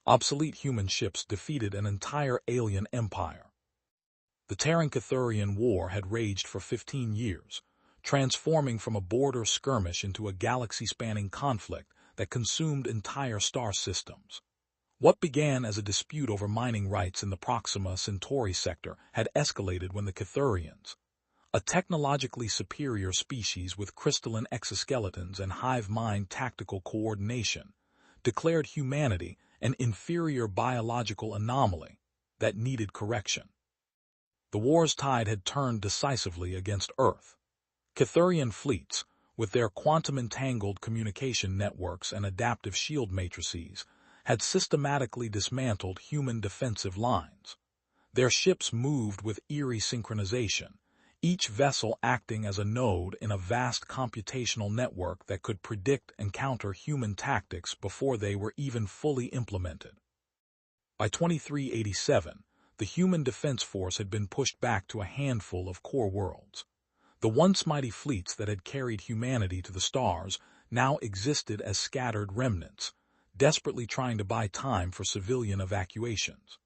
Obsolete human ships defeated an entire alien empire. The Terran-Kytherian War had raged for 15 years, transforming from a border skirmish into a galaxy-spanning conflict that consumed entire star systems. What began as a dispute over mining rights in the Proxima Centauri sector had escalated when the Kytherians, a technologically superior species with crystalline exoskeletons and hive-mind tactical coordination, declared humanity an inferior biological anomaly that needed correction. The war's tide had turned decisively against Earth. Kytherian fleets, with their quantum-entangled communication networks and adaptive shield matrices, had systematically dismantled human defensive lines. Their ships moved with eerie synchronization, each vessel acting as a node in a vast computational network that could predict and counter human tactics before they were even fully implemented. By 2387, the human defense force had been pushed back to a handful of core worlds. The once mighty fleets that had carried humanity to the stars now existed as scattered remnants, desperately trying to buy time for civilian evacuations.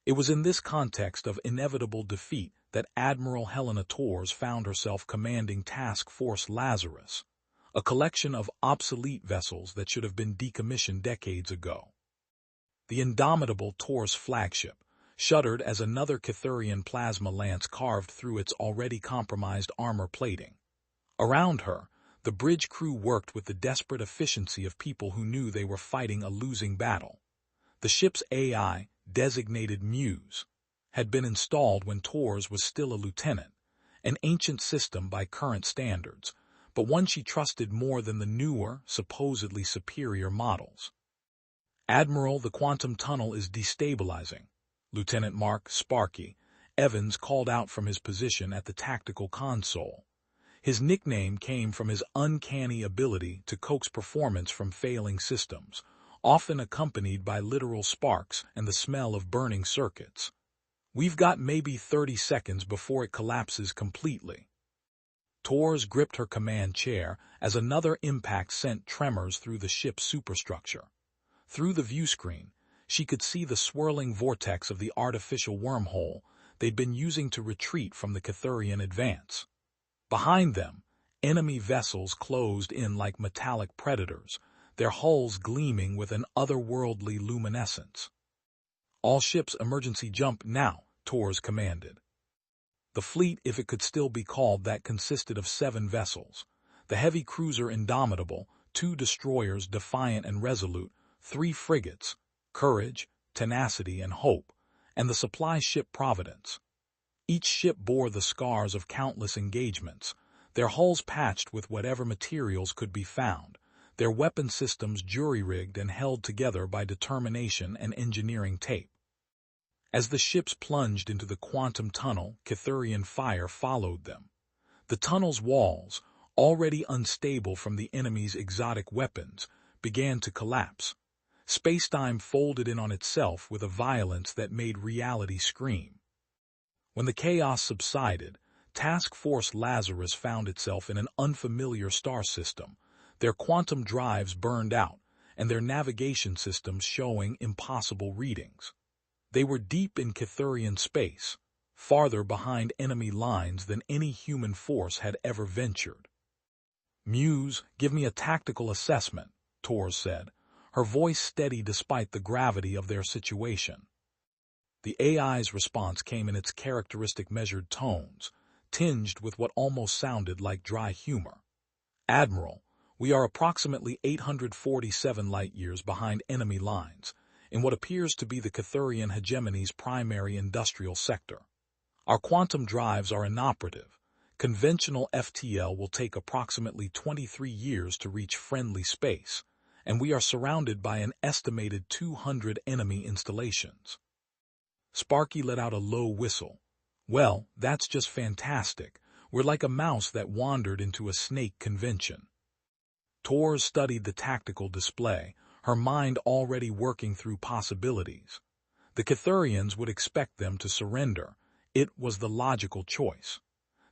It was in this context of inevitable defeat that Admiral Helena Torres found herself commanding Task Force Lazarus, a collection of obsolete vessels that should have been decommissioned decades ago. The indomitable Torres flagship shuddered as another Kytherian plasma lance carved through its already compromised armor plating. Around her, the bridge crew worked with the desperate efficiency of people who knew they were fighting a losing battle. The ship's AI, designated Muse, had been installed when Torres was still a lieutenant, an ancient system by current standards, but one she trusted more than the newer, supposedly superior models. "Admiral, the quantum tunnel is destabilizing," Lieutenant Mark "Sparky" Evans called out from his position at the tactical console. His nickname came from his uncanny ability to coax performance from failing systems, often accompanied by literal sparks and the smell of burning circuits. "We've got maybe 30 seconds before it collapses completely." Torres gripped her command chair as another impact sent tremors through the ship's superstructure. Through the viewscreen, she could see the swirling vortex of the artificial wormhole they'd been using to retreat from the Kytherian advance. Behind them, enemy vessels closed in like metallic predators, their hulls gleaming with an otherworldly luminescence. "All ships emergency jump now," Torres commanded. The fleet, if it could still be called that, consisted of 7 vessels: the heavy cruiser Indomitable, 2 destroyers Defiant and Resolute, 3 frigates, Courage, Tenacity, and Hope, and the supply ship Providence. Each ship bore the scars of countless engagements, their hulls patched with whatever materials could be found, their weapon systems jury-rigged and held together by determination and engineering tape. As the ships plunged into the quantum tunnel, Kytherian fire followed them. The tunnel's walls, already unstable from the enemy's exotic weapons, began to collapse. Space-time folded in on itself with a violence that made reality scream. When the chaos subsided, Task Force Lazarus found itself in an unfamiliar star system, their quantum drives burned out, and their navigation systems showing impossible readings. They were deep in Kytherian space, farther behind enemy lines than any human force had ever ventured. "Muse, give me a tactical assessment," Torres said, her voice steady despite the gravity of their situation. The AI's response came in its characteristic measured tones, tinged with what almost sounded like dry humor. "Admiral, we are approximately 847 light-years behind enemy lines, in what appears to be the Kytherian hegemony's primary industrial sector. Our quantum drives are inoperative. Conventional FTL will take approximately 23 years to reach friendly space, and we are surrounded by an estimated 200 enemy installations." Sparky let out a low whistle. "Well, that's just fantastic. We're like a mouse that wandered into a snake convention." Torres studied the tactical display, her mind already working through possibilities. The Kytherians would expect them to surrender. It was the logical choice.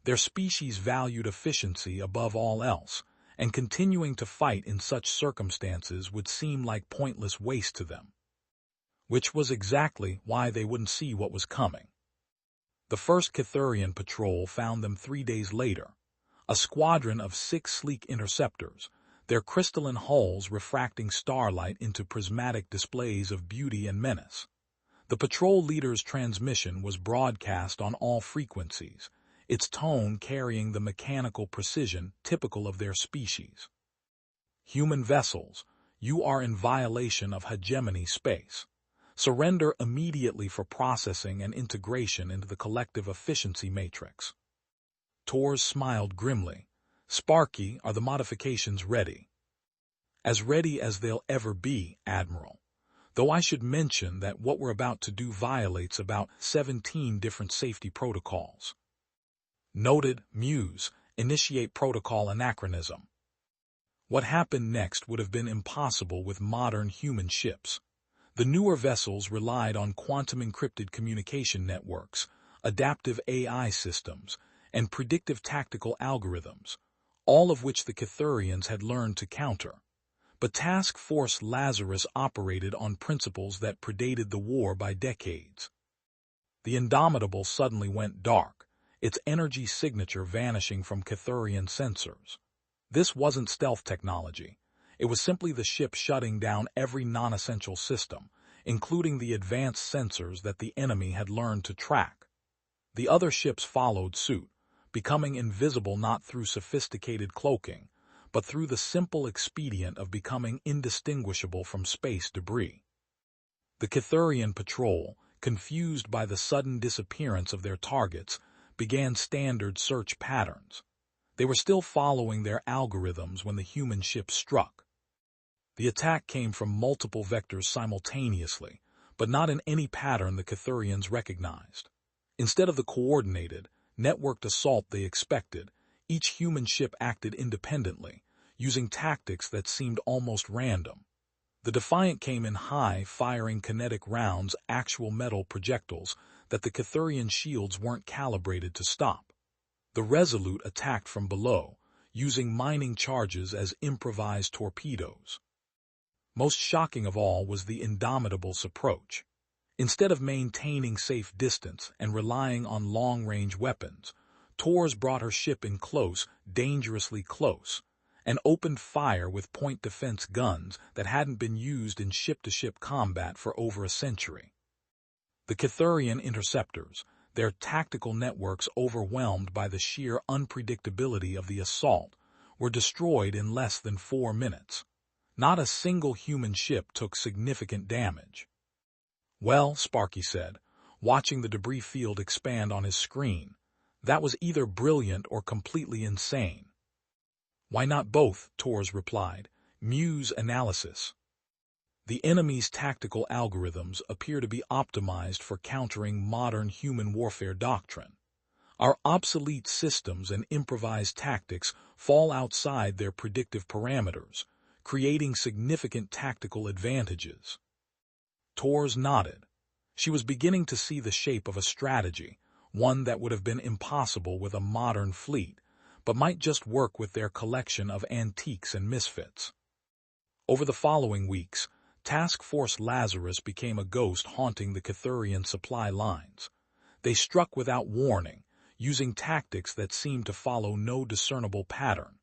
Their species valued efficiency above all else, and continuing to fight in such circumstances would seem like pointless waste to them. which was exactly why they wouldn't see what was coming. The first Kytherian patrol found them 3 days later, a squadron of 6 sleek interceptors, their crystalline hulls refracting starlight into prismatic displays of beauty and menace. The patrol leader's transmission was broadcast on all frequencies, its tone carrying the mechanical precision typical of their species. Human vessels, you are in violation of hegemony space. Surrender immediately for processing and integration into the collective efficiency matrix. Torres smiled grimly. Sparky, are the modifications ready? As ready as they'll ever be, Admiral. Though I should mention that what we're about to do violates about 17 different safety protocols. Noted, Muse, initiate protocol anachronism. What happened next would have been impossible with modern human ships. The newer vessels relied on quantum-encrypted communication networks, adaptive AI systems, and predictive tactical algorithms, all of which the Kytherians had learned to counter. But Task Force Lazarus operated on principles that predated the war by decades. The Indomitable suddenly went dark, its energy signature vanishing from Kytherian sensors. This wasn't stealth technology. It was simply the ship shutting down every non-essential system, including the advanced sensors that the enemy had learned to track. The other ships followed suit, becoming invisible not through sophisticated cloaking, but through the simple expedient of becoming indistinguishable from space debris. The Kytherian patrol, confused by the sudden disappearance of their targets, began standard search patterns. They were still following their algorithms when the human ship struck. The attack came from multiple vectors simultaneously, but not in any pattern the Kytherians recognized. Instead of the coordinated, networked assault they expected, each human ship acted independently, using tactics that seemed almost random. The Defiant came in high, firing kinetic rounds, actual metal projectiles that the Kytherian shields weren't calibrated to stop. The Resolute attacked from below, using mining charges as improvised torpedoes. Most shocking of all was the Indomitable's approach. Instead of maintaining safe distance and relying on long-range weapons, Torres brought her ship in close, dangerously close, and opened fire with point defense guns that hadn't been used in ship-to-ship combat for over a century. The Kytherian interceptors, their tactical networks overwhelmed by the sheer unpredictability of the assault, were destroyed in less than 4 minutes. Not a single human ship took significant damage. Well, Sparky said, watching the debris field expand on his screen, that was either brilliant or completely insane. Why not both? Torres replied. Muse analysis. The enemy's tactical algorithms appear to be optimized for countering modern human warfare doctrine. Our obsolete systems and improvised tactics fall outside their predictive parameters, creating significant tactical advantages. Torres nodded. She was beginning to see the shape of a strategy, one that would have been impossible with a modern fleet, but might just work with their collection of antiques and misfits. Over the following weeks, Task Force Lazarus became a ghost haunting the Kytherian supply lines. They struck without warning, using tactics that seemed to follow no discernible pattern.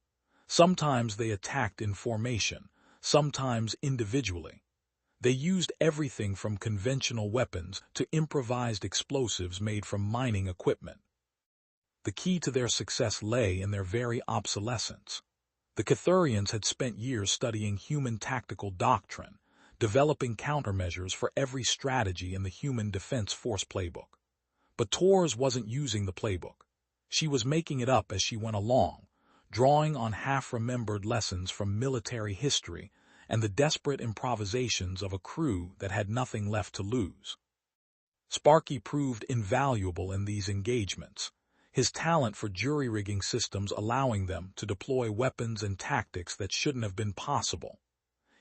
Sometimes they attacked in formation, sometimes individually. They used everything from conventional weapons to improvised explosives made from mining equipment. The key to their success lay in their very obsolescence. The Kytherians had spent years studying human tactical doctrine, developing countermeasures for every strategy in the Human Defense Force playbook. But Torres wasn't using the playbook. She was making it up as she went along, drawing on half-remembered lessons from military history and the desperate improvisations of a crew that had nothing left to lose. Sparky proved invaluable in these engagements, his talent for jury-rigging systems allowing them to deploy weapons and tactics that shouldn't have been possible.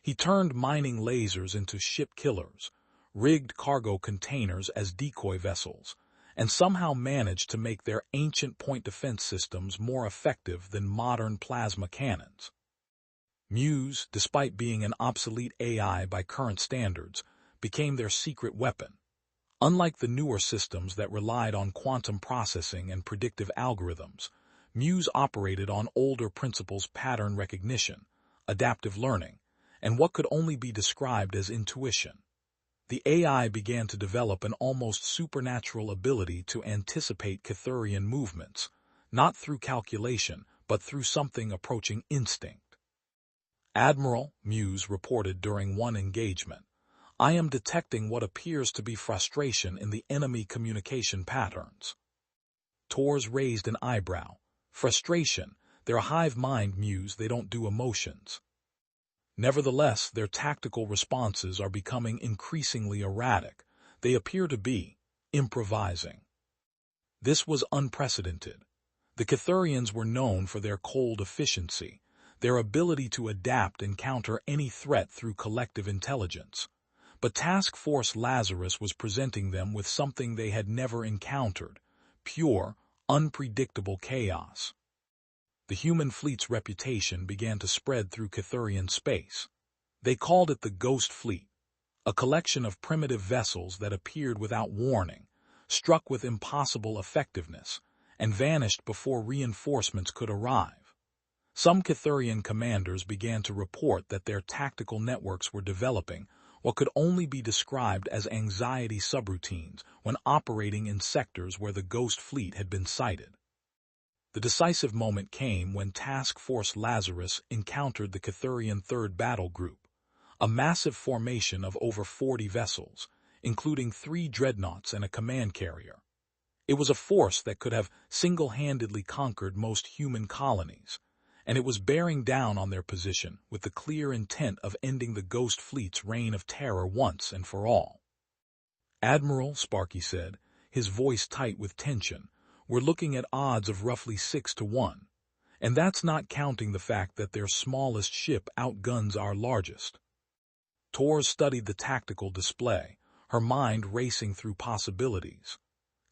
He turned mining lasers into ship killers, rigged cargo containers as decoy vessels, and somehow managed to make their ancient point defense systems more effective than modern plasma cannons. Muse, despite being an obsolete AI by current standards, became their secret weapon. Unlike the newer systems that relied on quantum processing and predictive algorithms, Muse operated on older principles: pattern recognition, adaptive learning, and what could only be described as intuition. The AI began to develop an almost supernatural ability to anticipate Kytherian movements, not through calculation, but through something approaching instinct. "Admiral," Muse reported during one engagement, "I am detecting what appears to be frustration in the enemy communication patterns." Torres raised an eyebrow. "Frustration? They're a hive mind, Muse, they don't do emotions." Nevertheless, their tactical responses are becoming increasingly erratic. They appear to be improvising. This was unprecedented. The Kytherians were known for their cold efficiency, their ability to adapt and counter any threat through collective intelligence. But Task Force Lazarus was presenting them with something they had never encountered: pure, unpredictable chaos. The human fleet's reputation began to spread through Kytherian space. They called it the Ghost Fleet, a collection of primitive vessels that appeared without warning, struck with impossible effectiveness, and vanished before reinforcements could arrive. Some Kytherian commanders began to report that their tactical networks were developing what could only be described as anxiety subroutines when operating in sectors where the Ghost Fleet had been sighted. The decisive moment came when Task Force Lazarus encountered the Kytherian Third Battle Group, a massive formation of over 40 vessels, including 3 dreadnoughts and a command carrier. It was a force that could have single-handedly conquered most human colonies, and it was bearing down on their position with the clear intent of ending the Ghost Fleet's reign of terror once and for all. "Admiral," Sparky said, his voice tight with tension, "we're looking at odds of roughly 6-1, and that's not counting the fact that their smallest ship outguns our largest." Torres studied the tactical display, her mind racing through possibilities.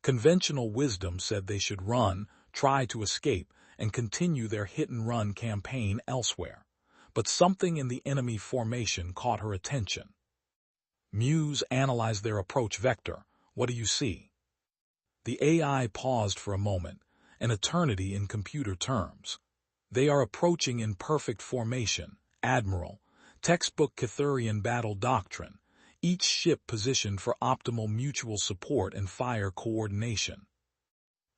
Conventional wisdom said they should run, try to escape, and continue their hit-and-run campaign elsewhere. But something in the enemy formation caught her attention. "Muse, analyze their approach vector. What do you see?" The AI paused for a moment, an eternity in computer terms. "They are approaching in perfect formation, Admiral. Textbook Kytherian battle doctrine. Each ship positioned for optimal mutual support and fire coordination."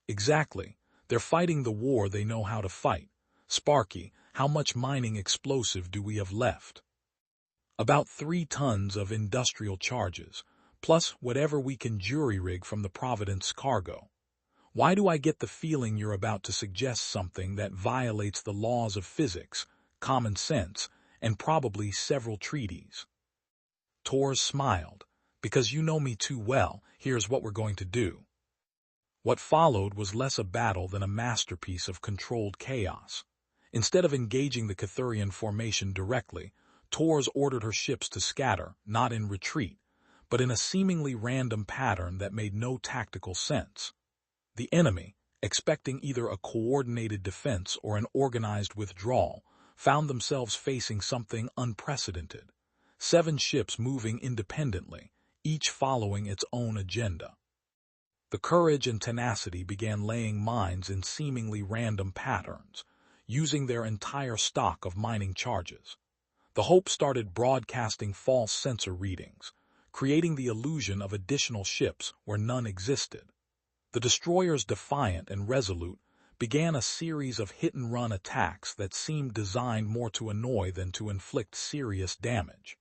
"Exactly. They're fighting the war they know how to fight. Sparky, how much mining explosive do we have left?" "About 3 tons of industrial charges, plus whatever we can jury-rig from the Providence cargo. Why do I get the feeling you're about to suggest something that violates the laws of physics, common sense, and probably several treaties?" Torres smiled. "Because you know me too well, here's what we're going to do." What followed was less a battle than a masterpiece of controlled chaos. Instead of engaging the Kytherian formation directly, Torres ordered her ships to scatter, not in retreat, but in a seemingly random pattern that made no tactical sense. The enemy, expecting either a coordinated defense or an organized withdrawal, found themselves facing something unprecedented: 7 ships moving independently, each following its own agenda. The courage and tenacity began laying mines in seemingly random patterns, using their entire stock of mining charges. The Hope started broadcasting false sensor readings, creating the illusion of additional ships where none existed. The destroyers, defiant and resolute, began a series of hit-and-run attacks that seemed designed more to annoy than to inflict serious damage.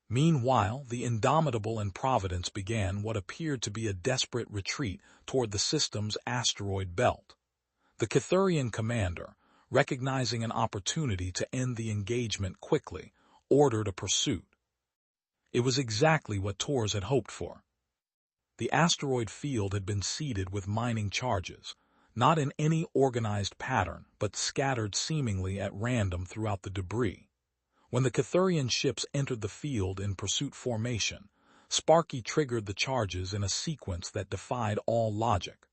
Meanwhile, the Indomitable and Providence began what appeared to be a desperate retreat toward the system's asteroid belt. The Kytherian commander, recognizing an opportunity to end the engagement quickly, ordered a pursuit. It was exactly what Torres had hoped for. The asteroid field had been seeded with mining charges, not in any organized pattern, but scattered seemingly at random throughout the debris. When the Kytherian ships entered the field in pursuit formation, Sparky triggered the charges in a sequence that defied all logic.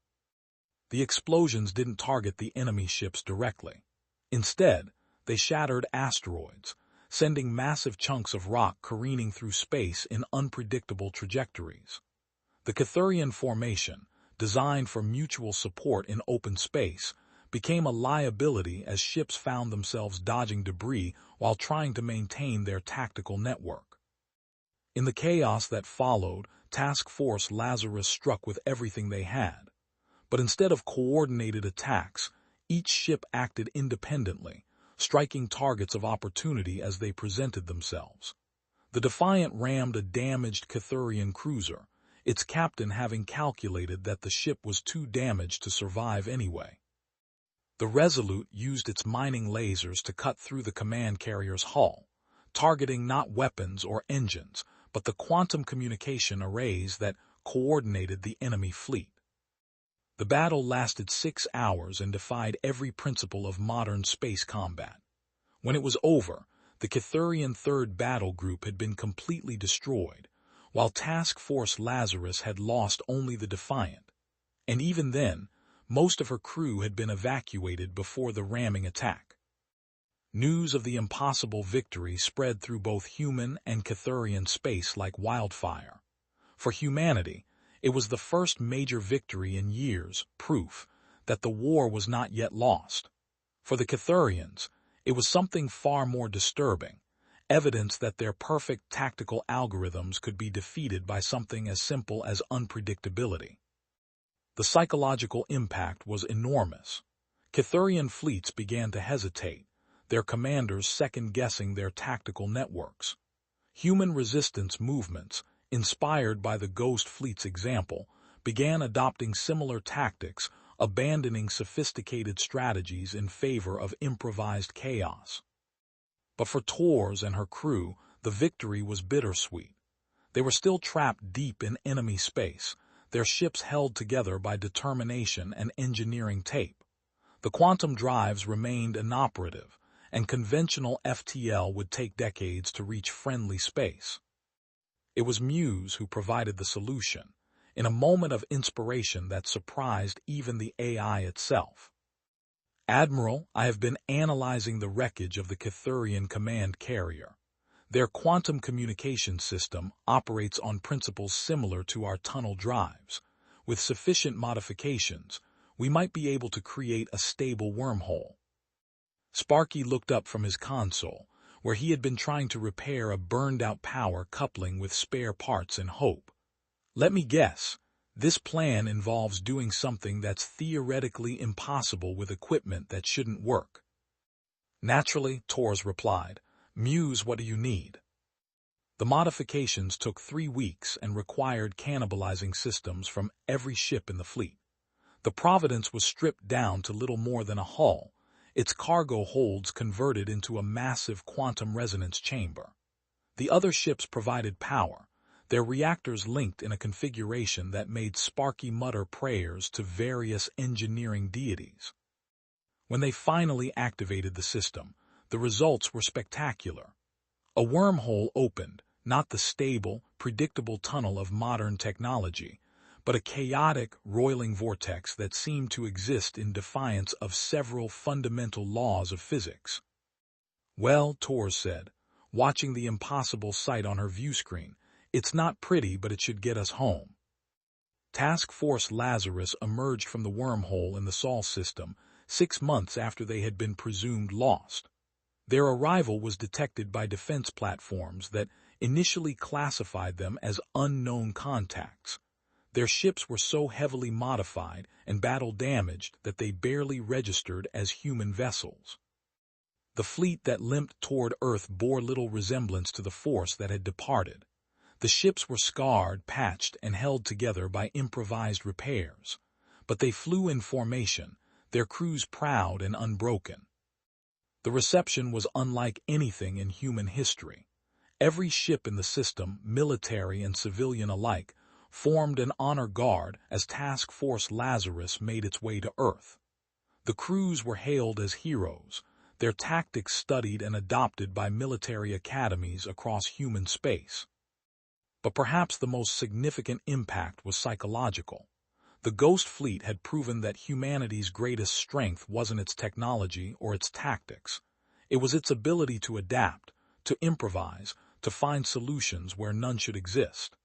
The explosions didn't target the enemy ships directly. Instead, they shattered asteroids, sending massive chunks of rock careening through space in unpredictable trajectories. The Kytherian formation, designed for mutual support in open space, became a liability as ships found themselves dodging debris while trying to maintain their tactical network. In the chaos that followed, Task Force Lazarus struck with everything they had. But instead of coordinated attacks, each ship acted independently, striking targets of opportunity as they presented themselves. The Defiant rammed a damaged Kytherian cruiser, its captain having calculated that the ship was too damaged to survive anyway. The Resolute used its mining lasers to cut through the command carrier's hull, targeting not weapons or engines, but the quantum communication arrays that coordinated the enemy fleet. The battle lasted 6 hours and defied every principle of modern space combat. When it was over, the Kytherian Third Battle Group had been completely destroyed, while Task Force Lazarus had lost only the Defiant. And even then, most of her crew had been evacuated before the ramming attack. News of the impossible victory spread through both human and Kytherian space like wildfire. For humanity, it was the first major victory in years, proof that the war was not yet lost. For the Kytherians, it was something far more disturbing, evidence that their perfect tactical algorithms could be defeated by something as simple as unpredictability. The psychological impact was enormous. Kytherian fleets began to hesitate, their commanders second-guessing their tactical networks. Human resistance movements, inspired by the Ghost Fleet's example, began adopting similar tactics, abandoning sophisticated strategies in favor of improvised chaos. But for Torres and her crew, the victory was bittersweet. They were still trapped deep in enemy space, their ships held together by determination and engineering tape. The quantum drives remained inoperative, and conventional FTL would take decades to reach friendly space. It was Muse who provided the solution, in a moment of inspiration that surprised even the AI itself. Admiral, I have been analyzing the wreckage of the Kytherian command carrier. Their quantum communication system operates on principles similar to our tunnel drives. With sufficient modifications, we might be able to create a stable wormhole. Sparky looked up from his console, where he had been trying to repair a burned-out power coupling with spare parts in hope. Let me guess, this plan involves doing something that's theoretically impossible with equipment that shouldn't work. Naturally, Torres replied. Muse, what do you need? The modifications took 3 weeks and required cannibalizing systems from every ship in the fleet. The Providence was stripped down to little more than a hull, its cargo holds converted into a massive quantum resonance chamber. The other ships provided power, their reactors linked in a configuration that made Sparky mutter prayers to various engineering deities. When they finally activated the system, the results were spectacular. A wormhole opened, not the stable, predictable tunnel of modern technology, but a chaotic, roiling vortex that seemed to exist in defiance of several fundamental laws of physics. Well, Torres said, watching the impossible sight on her view screen, it's not pretty, but it should get us home. Task Force Lazarus emerged from the wormhole in the Sol system 6 months after they had been presumed lost. Their arrival was detected by defense platforms that initially classified them as unknown contacts. Their ships were so heavily modified and battle-damaged that they barely registered as human vessels. The fleet that limped toward Earth bore little resemblance to the force that had departed. The ships were scarred, patched, and held together by improvised repairs. But they flew in formation, their crews proud and unbroken. The reception was unlike anything in human history. Every ship in the system, military and civilian alike, formed an honor guard as Task Force Lazarus made its way to Earth. The crews were hailed as heroes, their tactics studied and adopted by military academies across human space. But perhaps the most significant impact was psychological. The Ghost Fleet had proven that humanity's greatest strength wasn't its technology or its tactics. It was its ability to adapt, to improvise, to find solutions where none should exist.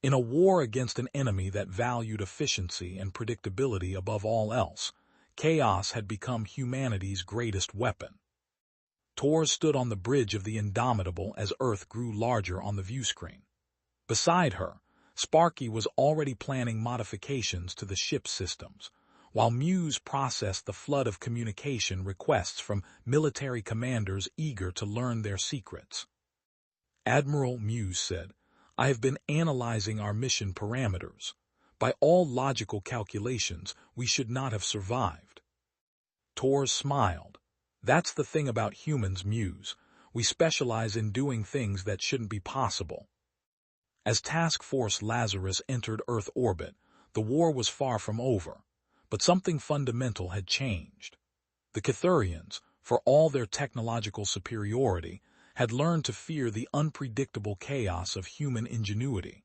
In a war against an enemy that valued efficiency and predictability above all else, chaos had become humanity's greatest weapon. Torres stood on the bridge of the Indomitable as Earth grew larger on the viewscreen. Beside her, Sparky was already planning modifications to the ship's systems, while Muse processed the flood of communication requests from military commanders eager to learn their secrets. "Admiral," Muse said, "I have been analyzing our mission parameters. By all logical calculations, we should not have survived." Torres smiled. "That's the thing about humans, Muse. We specialize in doing things that shouldn't be possible." As Task Force Lazarus entered Earth orbit, the war was far from over, but something fundamental had changed. The Kytherians, for all their technological superiority, had learned to fear the unpredictable chaos of human ingenuity.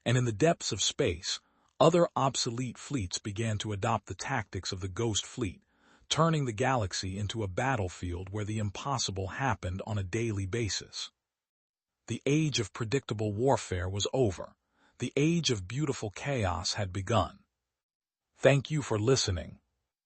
And in the depths of space, other obsolete fleets began to adopt the tactics of the Ghost Fleet, turning the galaxy into a battlefield where the impossible happened on a daily basis. The age of predictable warfare was over. The age of beautiful chaos had begun. Thank you for listening.